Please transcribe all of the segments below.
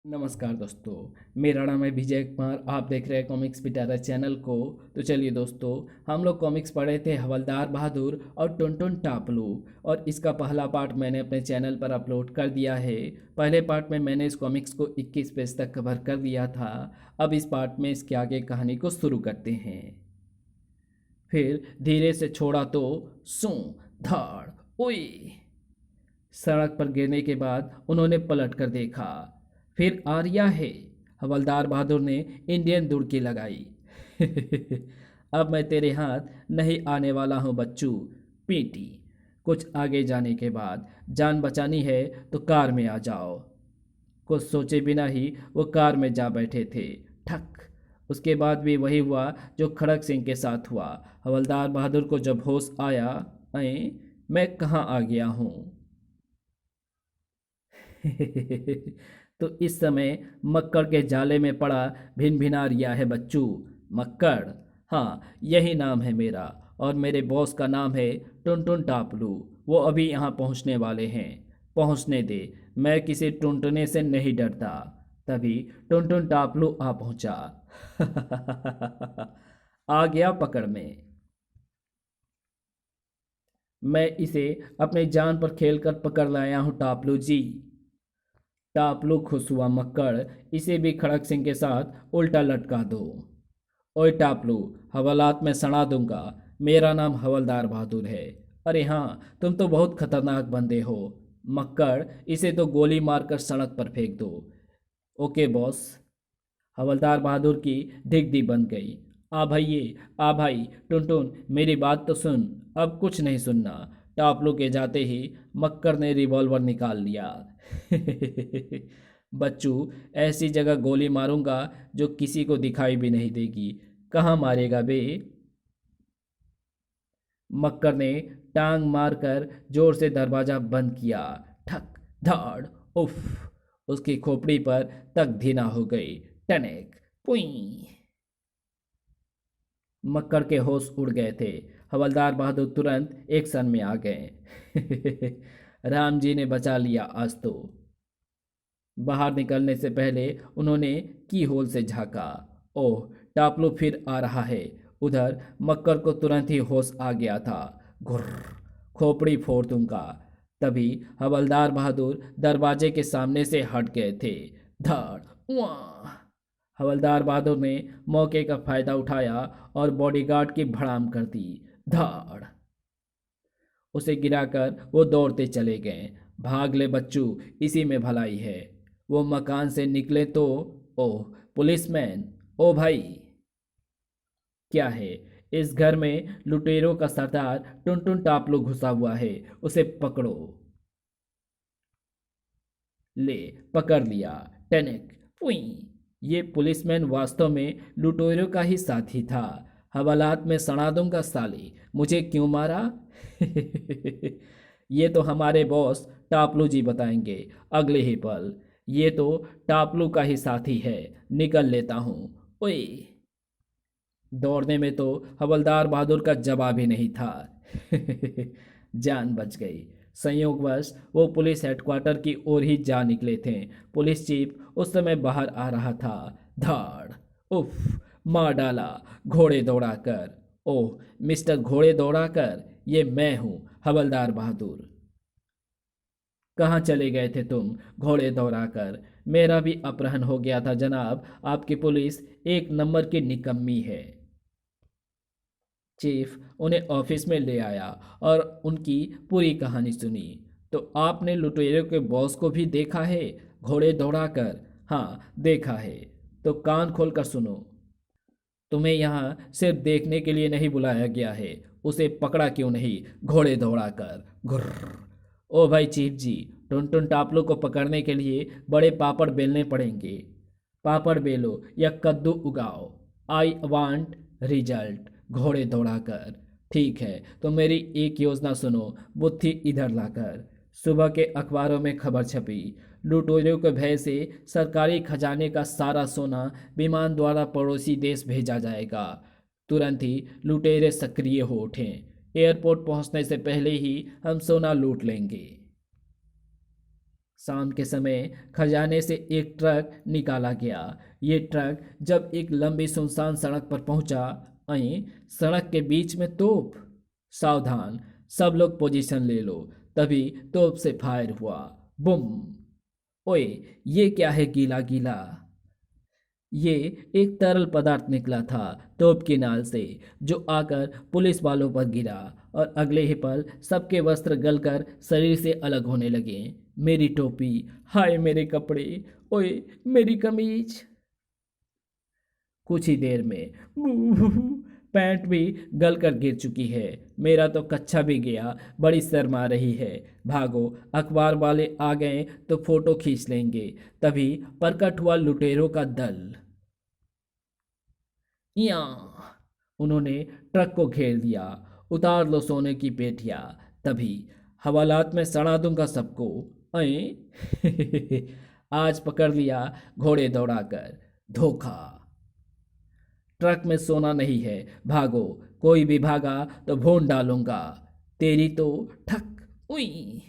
नमस्कार दोस्तों। मेरा नाम है विजय कुमार। आप देख रहे हैं कॉमिक्स पिटारा चैनल को। तो चलिए दोस्तों, हम लोग कॉमिक्स पढ़े थे हवलदार बहादुर और टुनटुन टापलू, और इसका पहला पार्ट मैंने अपने चैनल पर अपलोड कर दिया है। पहले पार्ट में मैंने इस कॉमिक्स को 21 पेज तक कवर कर दिया था। अब इस पार्ट में इसके आगे कहानी को शुरू करते हैं। फिर धीरे से छोड़ा तो सू धाड़ ओए। सड़क पर गिरने के बाद उन्होंने पलट कर देखा। फिर आर्या है। हवलदार बहादुर ने इंडियन दुड़की लगाई। अब मैं तेरे हाथ नहीं आने वाला हूँ बच्चू। पीटी। कुछ आगे जाने के बाद, जान बचानी है तो कार में आ जाओ। कुछ सोचे बिना ही वो कार में जा बैठे थे। ठक। उसके बाद भी वही हुआ जो खड़क सिंह के साथ हुआ। हवलदार बहादुर को जब होश आया, अरे मैं कहाँ आ गया हूँ। तो इस समय मक्कड़ के जाले में पड़ा भिन भिना रिया है बच्चू। मक्कड़, हाँ यही नाम है मेरा, और मेरे बॉस का नाम है टुनटुन टापलू। वो अभी यहाँ पहुँचने वाले हैं। पहुँचने दे, मैं किसी टुनटुने से नहीं डरता। तभी टुनटुन टापलू आ पहुँचा। आ गया पकड़ में। मैं इसे अपने जान पर खेलकर पकड़ लाया हूँ टापलू जी। टापलू खुश हुआ। मक्कड़, इसे भी खड़क सिंह के साथ उल्टा लटका दो। ओए टापलू, हवालात में सड़ा दूंगा। मेरा नाम हवलदार बहादुर है। अरे हाँ, तुम तो बहुत खतरनाक बंदे हो। मक्कड़, इसे तो गोली मारकर सड़क पर फेंक दो। Okay boss. हवलदार बहादुर की ढिगदी बन गई। आ भाइये, आ भाई। टुनटुन, मेरी बात तो सुन। अब कुछ नहीं सुनना। टापलू के जाते ही मक्कर ने रिवॉल्वर निकाल लिया। बच्चू, ऐसी जगह गोली मारूंगा जो किसी को दिखाई भी नहीं देगी। कहाँ मारेगा बे। मक्कर ने टांग मारकर जोर से दरवाजा बंद किया। ठक। धाड़। उफ। उसकी खोपड़ी पर तक धीना हो गई। टनेक। पुई। मक्कर के होश उड़ गए थे। हवलदार बहादुर तुरंत एक्शन में आ गए। राम जी ने बचा लिया आज तो। बाहर निकलने से पहले उन्होंने की होल से झांका। ओह, टापलू फिर आ रहा है। उधर मक्कर को तुरंत ही होश आ गया था। घुर्र। खोपड़ी फोड़ दूंगा। तभी हवलदार बहादुर दरवाजे के सामने से हट गए थे। धड़। उआ। हवलदार बहादुर ने मौके का फायदा उठाया और बॉडीगार्ड की भड़ाम कर दी। धाड़। उसे गिराकर वो दौड़ते चले गए। भाग ले बच्चू, इसी में भलाई है। वो मकान से निकले तो, ओह पुलिसमैन, ओ भाई। क्या है। इस घर में लुटेरों का सरदार टुनटुन टापलू घुसा हुआ है। उसे पकड़ो। ले, पकड़ लिया। टेनिक। पुई। ये पुलिसमैन वास्तव में लुटेरों का ही साथी था। हवालात में सड़ा दूंगा साली। मुझे क्यों मारा। ये तो हमारे बॉस टापलू जी बताएंगे अगले ही पल। ये तो टापलू का ही साथी है। निकल लेता हूँ। ओए। दौड़ने में तो हवलदार बहादुर का जवाब ही नहीं था। जान बच गई। संयोगवश वो पुलिस हेडक्वार्टर की ओर ही जा निकले थे। पुलिस चीफ उस समय बाहर आ रहा था। धाड़। उफ। मार डाला घोड़े दौड़ाकर। ओह मिस्टर घोड़े दौड़ाकर, ये मैं हूँ हवलदार बहादुर। कहाँ चले गए थे तुम घोड़े दौड़ाकर। मेरा भी अपहरण हो गया था जनाब। आपकी पुलिस एक नंबर की निकम्मी है। चीफ उन्हें ऑफिस में ले आया और उनकी पूरी कहानी सुनी। तो आपने लुटेरों के बॉस को भी देखा है घोड़े दौड़ाकर। हाँ देखा है। तो कान खोलकर सुनो। तुम्हें यहाँ सिर्फ देखने के लिए नहीं बुलाया गया है। उसे पकड़ा क्यों नहीं घोड़े दौड़ाकर। घुर्र। ओ भाई चीफ जी, टुनटुन टापलू को पकड़ने के लिए बड़े पापड़ बेलने पड़ेंगे। पापड़ बेलो या कद्दू उगाओ। आई वांट रिजल्ट घोड़े दौड़ाकर। ठीक है, तो मेरी एक योजना सुनो बुद्धि इधर लाकर। सुबह के अखबारों में खबर छपी। लुटेरों के भय से सरकारी खजाने का सारा सोना विमान द्वारा पड़ोसी देश भेजा जाएगा। तुरंत ही लुटेरे सक्रिय हो उठें। एयरपोर्ट पहुंचने से पहले ही हम सोना लूट लेंगे। शाम के समय खजाने से एक ट्रक निकाला गया। ये ट्रक जब एक लंबी सुनसान सड़क पर पहुंचा, वहीं सड़क के बीच में तोप। सावधान, सब लोग पोजीशन ले लो। तभी तोप से फायर हुआ। बुम। ओए, ये क्या है गीला गीला? ये एक तरल पदार्थ निकला था तोप की नाल से, जो आकर पुलिस वालों पर गिरा और अगले ही पल सबके वस्त्र गलकर शरीर से अलग होने लगे। मेरी टोपी, हाय मेरे कपड़े, ओए मेरी कमीज। कुछ ही देर में पैंट भी गलकर गिर चुकी है। मेरा तो कच्छा भी गया। बड़ी शर्म आ रही है। भागो, अखबार वाले आ गए तो फोटो खींच लेंगे। तभी प्रकट हुआ लुटेरों का दल। या उन्होंने ट्रक को घेर दिया। उतार लो सोने की पेटियां। तभी हवालात में सड़ा दूंगा सबको। अये आज पकड़ लिया घोड़े दौड़ाकर। धोखा। ट्रक में सोना नहीं है, भागो। कोई भी भागा तो भून डालूंगा। तेरी तो ठक। उई।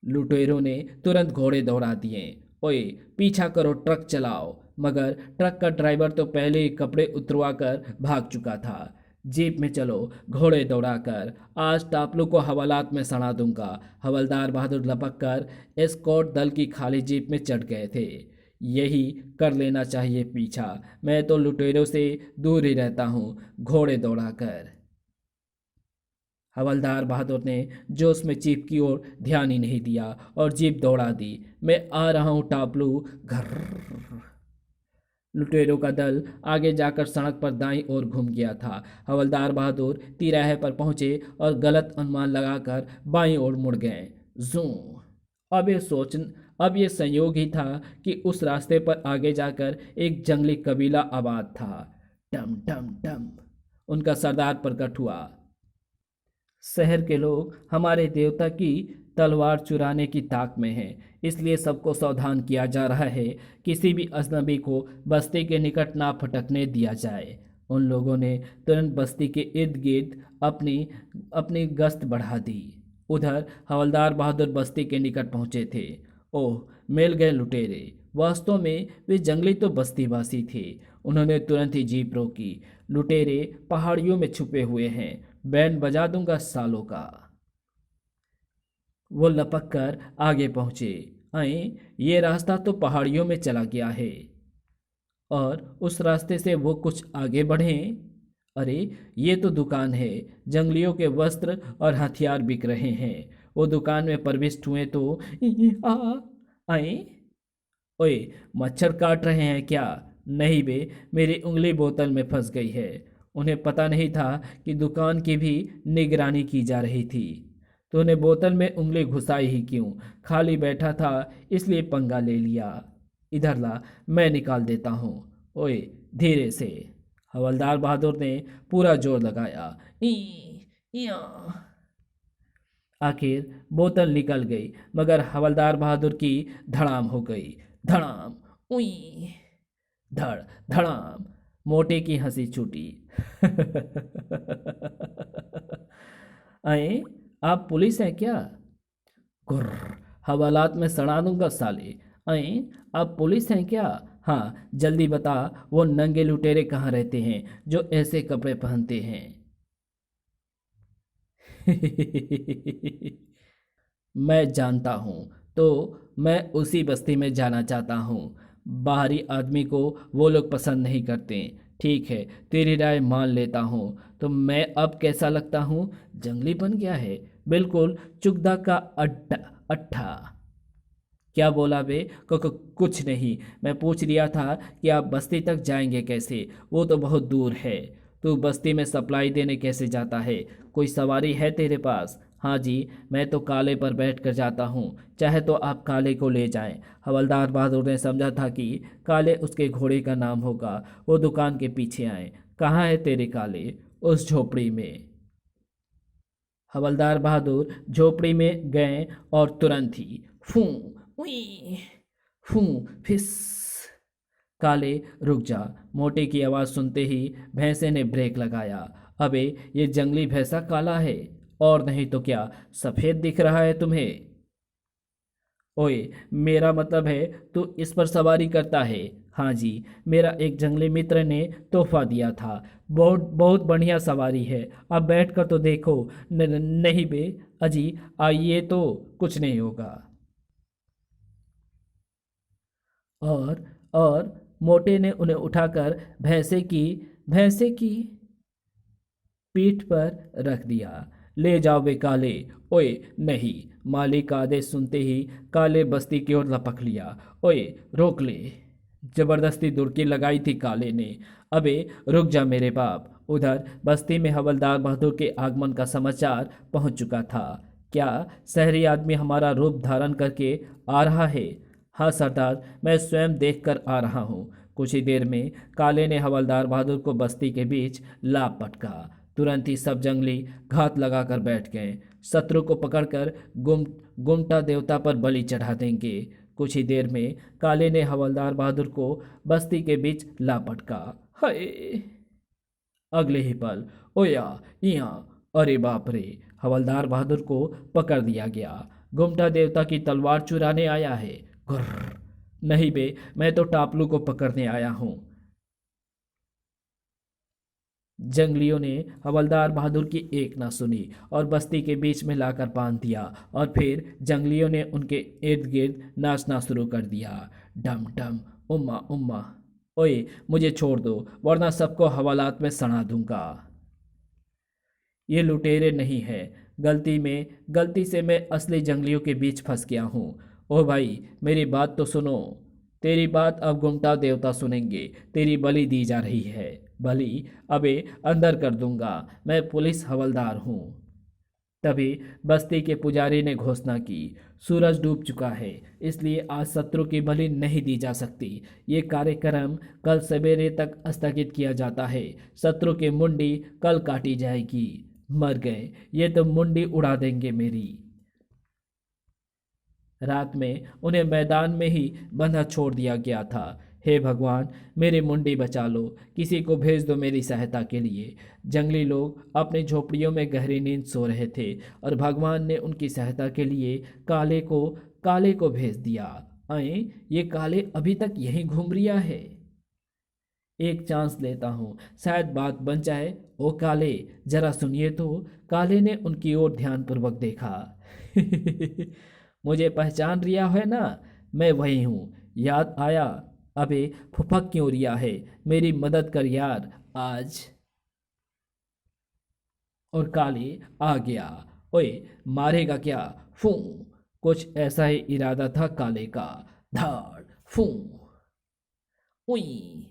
लुटेरों ने तुरंत घोड़े दौड़ा दिए। ओए, पीछा करो, ट्रक चलाओ। मगर ट्रक का ड्राइवर तो पहले ही कपड़े उतरवा कर भाग चुका था। जीप में चलो, घोड़े दौड़ाकर आज टापलू को हवालात में सड़ा दूंगा। हवलदार बहादुर लपक कर एस्कॉर्ट दल की खाली जीप में चढ़ गए थे। यही कर लेना चाहिए पीछा। मैं तो लुटेरों से दूर ही रहता हूँ, घोड़े दौड़ाकर। हवलदार बहादुर ने जोश में जीप की ओर ध्यान ही नहीं दिया और जीप दौड़ा दी। मैं आ रहा हूँ टापलू। घर। लुटेरों का दल आगे जाकर सड़क पर दाईं ओर घूम गया था। हवलदार बहादुर तिराहे पर पहुंचे और गलत अनुमान लगाकर बाईं ओर मुड़ गए। जू। अब ये सोच अब ये संयोग ही था कि उस रास्ते पर आगे जाकर एक जंगली कबीला आबाद था। डम डम डम। उनका सरदार प्रकट हुआ। शहर के लोग हमारे देवता की तलवार चुराने की ताक में हैं, इसलिए सबको सावधान किया जा रहा है। किसी भी अजनबी को बस्ती के निकट ना फटकने दिया जाए। उन लोगों ने तुरंत बस्ती के इर्द गिर्द अपनी अपनी गश्त बढ़ा दी। उधर हवलदार बहादुर बस्ती के निकट पहुंचे थे। ओह, मिल गए लुटेरे। वास्तव में वे जंगली तो बस्तीवासी थे। उन्होंने तुरंत ही जीप रोकी। लुटेरे पहाड़ियों में छुपे हुए हैं, बैंड बजा दूंगा सालों का। वो लपक कर आगे पहुंचे। आए, ये रास्ता तो पहाड़ियों में चला गया है। और उस रास्ते से वो कुछ आगे बढ़े। अरे, ये तो दुकान है। जंगलियों के वस्त्र और हथियार बिक रहे हैं। वो दुकान में प्रविष्ट हुए तो आए। ओए, मच्छर काट रहे हैं क्या? नहीं बे, मेरी उंगली बोतल में फंस गई है। उन्हें पता नहीं था कि दुकान की भी निगरानी की जा रही थी। तो उन्हें बोतल में उंगली घुसाई ही क्यों? खाली बैठा था इसलिए पंगा ले लिया। इधर ला, मैं निकाल देता हूँ। ओए, धीरे से। हवलदार बहादुर ने पूरा जोर लगाया। ई या। आखिर बोतल निकल गई, मगर हवलदार बहादुर की धड़ाम हो गई। धड़ाम। उई। धड़ धड़ाम। मोटे की हंसी छूटी। अरे, आप पुलिस हैं क्या? गुर्र। हवालात में सड़ा दूंगा साले। अरे, आप पुलिस हैं क्या? हाँ, जल्दी बता, वो नंगे लुटेरे कहाँ रहते हैं जो ऐसे कपड़े पहनते हैं? मैं जानता हूँ। तो मैं उसी बस्ती में जाना चाहता हूँ। बाहरी आदमी को वो लोग पसंद नहीं करते। ठीक है, तेरी राय मान लेता हूँ। तो मैं अब कैसा लगता हूँ? जंगली बन गया है, बिल्कुल चुगदा का अड्डा अट्ठा। क्या बोला बे? कुछ नहीं। मैं पूछ लिया था कि आप बस्ती तक जाएंगे कैसे। वो तो बहुत दूर है। तू बस्ती में सप्लाई देने कैसे जाता है? कोई सवारी है तेरे पास? हाँ जी, मैं तो काले पर बैठ कर जाता हूँ। चाहे तो आप काले को ले जाएं। हवलदार बहादुर ने समझा था कि काले उसके घोड़े का नाम होगा। वो दुकान के पीछे आए। कहाँ है तेरे काले? उस झोपड़ी में। हवलदार बहादुर झोपड़ी में गए और तुरंत ही फू उई फू फिस। काले, रुक जा। मोटे की आवाज़ सुनते ही भैंसे ने ब्रेक लगाया। अबे, ये जंगली भैंसा काला है, और नहीं तो क्या सफ़ेद दिख रहा है तुम्हें? ओए, मेरा मतलब है तू इस पर सवारी करता है? हाँ जी, मेरा एक जंगली मित्र ने तोहफा दिया था। बहुत बहुत बढ़िया सवारी है। अब बैठ कर तो देखो। नहीं बे अजी, आइए तो कुछ नहीं होगा। और मोटे ने उन्हें उठाकर भैंसे की पीठ पर रख दिया। ले जाओ बे काले। ओए नहीं। मालिक का आदेश सुनते ही काले बस्ती की ओर लपक लिया। ओए रोक ले। जबरदस्ती दुड़की लगाई थी काले ने। अबे रुक जा मेरे बाप। उधर बस्ती में हवलदार बहादुर के आगमन का समाचार पहुंच चुका था। क्या शहरी आदमी हमारा रूप धारण करके आ रहा है? हाँ सरदार, मैं स्वयं देख कर आ रहा हूँ। कुछ ही देर में काले ने हवलदार बहादुर को बस्ती के बीच लाभ पटका। तुरंत ही सब जंगली घात लगाकर बैठ गए। शत्रु को पकड़कर गुमटा देवता पर बलि चढ़ा देंगे। कुछ ही देर में काले ने हवलदार बहादुर को बस्ती के बीच ला पटका। हाय! अगले ही पल ओया यहाँ, अरे बाप रे! हवलदार बहादुर को पकड़ दिया गया। गुमटा देवता की तलवार चुराने आया है। गुर्र! नहीं बे, मैं तो टापलू को पकड़ने आया हूँ। जंगलियों ने हवलदार बहादुर की एक ना सुनी और बस्ती के बीच में लाकर बांध दिया। और फिर जंगलियों ने उनके इर्द गिर्द नाचना शुरू कर दिया। डम डम, उम्मा उम्मा। ओए मुझे छोड़ दो, वरना सबको हवालात में सड़ा दूंगा। ये लुटेरे नहीं है। गलती से मैं असली जंगलियों के बीच फंस गया हूँ। ओ भाई, मेरी बात तो सुनो। तेरी बात अब गुमटा देवता सुनेंगे। तेरी बलि दी जा रही है। बलि? अबे अंदर कर दूंगा। मैं पुलिस हवलदार हूँ। तभी बस्ती के पुजारी ने घोषणा की, सूरज डूब चुका है, इसलिए आज शत्रु की बलि नहीं दी जा सकती। ये कार्यक्रम कल सवेरे तक स्थगित किया जाता है। शत्रु की मुंडी कल काटी जाएगी। मर गए, ये तो मुंडी उड़ा देंगे मेरी। रात में उन्हें मैदान में ही बंधा छोड़ दिया गया था। हे भगवान, मेरी मुंडी बचा लो। किसी को भेज दो मेरी सहायता के लिए। जंगली लोग अपनी झोपड़ियों में गहरी नींद सो रहे थे और भगवान ने उनकी सहायता के लिए काले को भेज दिया। अरे ये काले अभी तक यहीं घूम रिया है। एक चांस लेता हूँ, शायद बात बन जाए। ओ काले, जरा सुनिए तो। काले ने उनकी ओर ध्यानपूर्वक देखा। मुझे पहचान रिया है ना? मैं वही हूँ। याद आया? अबे फुफक क्यों रिया है? मेरी मदद कर यार आज। और काले आ गया। ओए मारेगा क्या? फू! कुछ ऐसा ही इरादा था काले का। धाड़! फू! उई!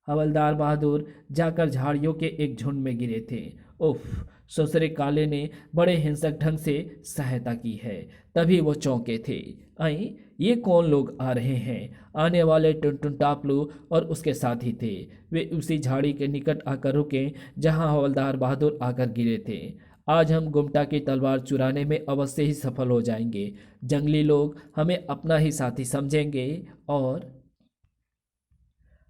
हवलदार बहादुर जाकर झाड़ियों के एक झुंड में गिरे थे। उफ! ससुरे काले ने बड़े हिंसक ढंग से सहायता की है। तभी वो चौंके थे। आई, ये कौन लोग आ रहे हैं? आने वाले टुनटुन टापलू और उसके साथी थे। वे उसी झाड़ी के निकट आकर रुके जहां हवलदार बहादुर आकर गिरे थे। आज हम गुमटा की तलवार चुराने में अवश्य ही सफल हो जाएंगे। जंगली लोग हमें अपना ही साथी समझेंगे। और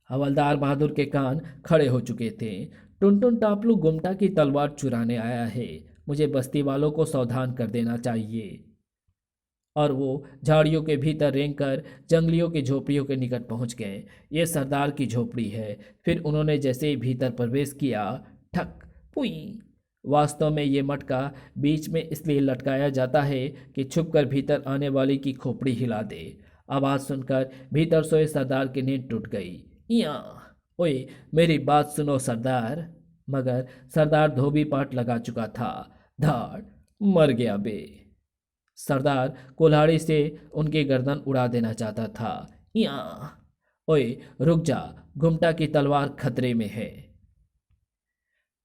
हवलदार बहादुर के कान खड़े हो चुके थे। टुनटुन टापलू गुमटा की तलवार चुराने आया है। मुझे बस्ती वालों को सावधान कर देना चाहिए। और वो झाड़ियों के भीतर रेंग कर जंगलियों की झोपड़ियों के निकट पहुंच गए। ये सरदार की झोपड़ी है। फिर उन्होंने जैसे ही भीतर प्रवेश किया, ठक! पुई! वास्तव में ये मटका बीच में इसलिए लटकाया जाता है कि छुपकर भीतर आने वाली की खोपड़ी हिला दे। आवाज़ सुनकर भीतर सोए सरदार की नींद टूट गई। या! ओए मेरी बात सुनो सरदार। मगर सरदार धोबी पाट लगा चुका था। धाड़! मर गया बे। सरदार कुल्हाड़ी से उनकी गर्दन उड़ा देना चाहता था। या! ओए रुक जा, घुमटा की तलवार खतरे में है।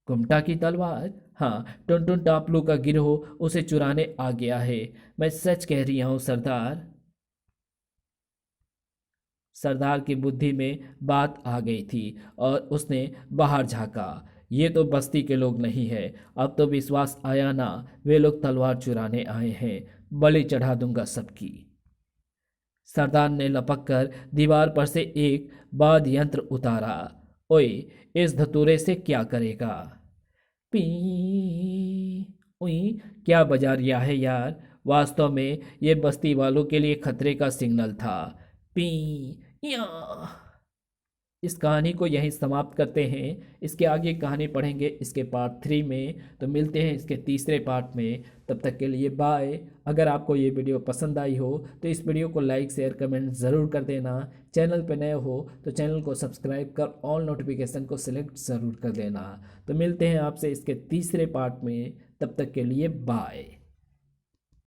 घुमटा की तलवार? हाँ, टुनटुन टापलू का गिरोह उसे चुराने आ गया है। मैं सच कह रही हूँ सरदार। सरदार की बुद्धि में बात आ गई थी और उसने बाहर झांका। ये तो बस्ती के लोग नहीं है। अब तो विश्वास आया ना, वे लोग तलवार चुराने आए हैं। बलि चढ़ा दूंगा सबकी। सरदार ने लपक कर दीवार पर से एक वाद्य यंत्र उतारा। ओए, इस धतूरे से क्या करेगा? पी! उई! क्या बजा रिया है यार? वास्तव में ये बस्ती वालों के लिए खतरे का सिग्नल था। पी या इस कहानी को यहीं समाप्त करते हैं। इसके आगे कहानी पढ़ेंगे इसके पार्ट 3 में। तो मिलते हैं इसके तीसरे पार्ट में। तब तक के लिए बाय। अगर आपको ये वीडियो पसंद आई हो तो इस वीडियो को लाइक शेयर कमेंट ज़रूर कर देना। चैनल पर नए हो तो चैनल को सब्सक्राइब कर ऑल नोटिफिकेशन को सिलेक्ट ज़रूर कर देना। तो मिलते हैं आपसे इसके तीसरे पार्ट में। तब तक के लिए बाय।